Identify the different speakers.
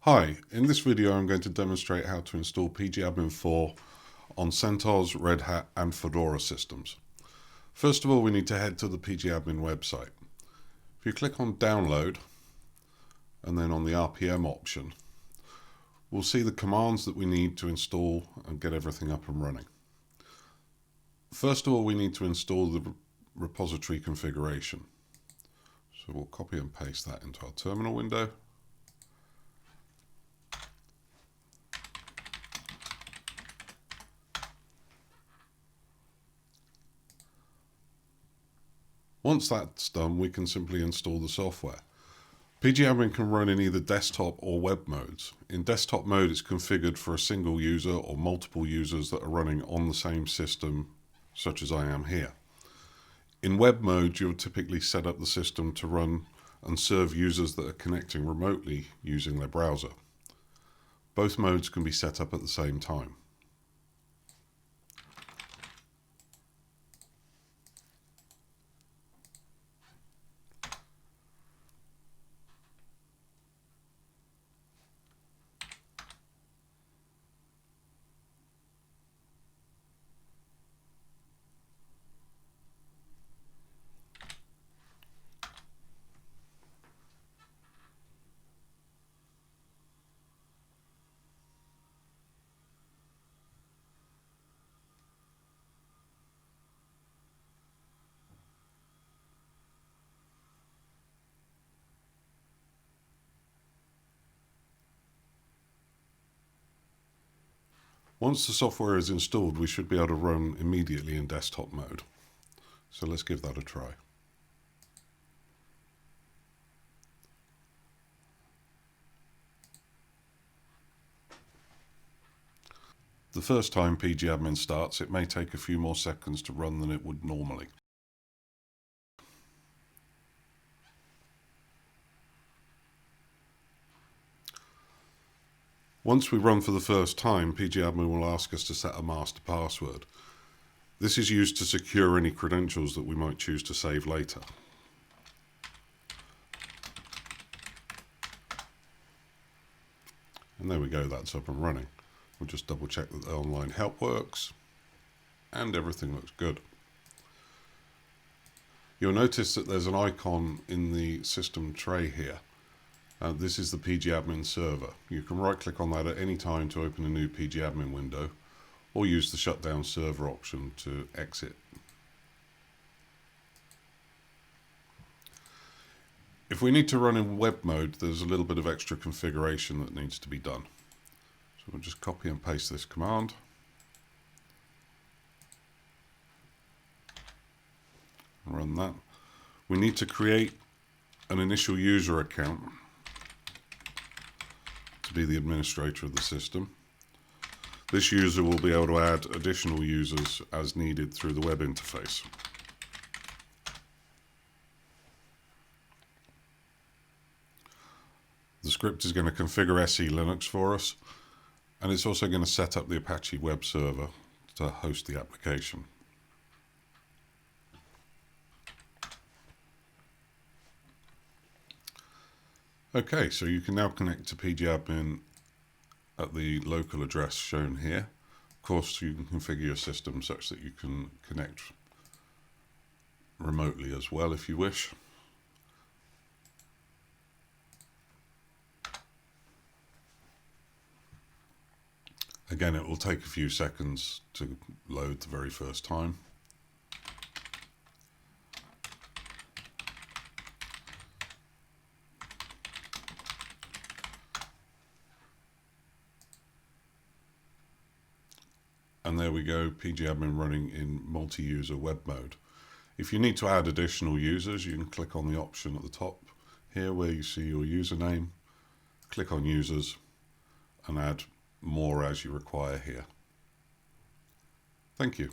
Speaker 1: Hi, in this video I'm going to demonstrate how to install pgAdmin 4 on CentOS, Red Hat and Fedora systems. First of all, we need to head to the pgAdmin website. If you click on download and then on the RPM option, we'll see the commands that we need to install and get everything up and running. First of all, we need to install the repository configuration. So we'll copy and paste that into our terminal window. Once that's done, we can simply install the software. pgAdmin can run in either desktop or web modes. In desktop mode, it's configured for a single user or multiple users that are running on the same system, such as I am here. In web mode, you'll typically set up the system to run and serve users that are connecting remotely using their browser. Both modes can be set up at the same time. Once the software is installed, we should be able to run immediately in desktop mode. So let's give that a try. The first time pgAdmin starts, it may take a few more seconds to run than it would normally. Once we run for the first time, pgAdmin will ask us to set a master password. This is used to secure any credentials that we might choose to save later. And there we go, that's up and running. We'll just double check that the online help works and everything looks good. You'll notice that there's an icon in the system tray here. This is the pgAdmin server. You can right click on that at any time to open a new pgAdmin window or use the shutdown server option to exit. If we need to run in web mode, there's a little bit of extra configuration that needs to be done. So we'll just copy and paste this command. Run that. We need to create an initial user account to be the administrator of the system. This user will be able to add additional users as needed through the web interface. The script is going to configure SE Linux for us, and it's also going to set up the Apache web server to host the application. Okay, so you can now connect to pgAdmin at the local address shown here. Of course, you can configure your system such that you can connect remotely as well if you wish. Again, it will take a few seconds to load the very first time. And there we go, pgAdmin running in multi-user web mode. If you need to add additional users, you can click on the option at the top here where you see your username, click on users and add more as you require here. Thank you.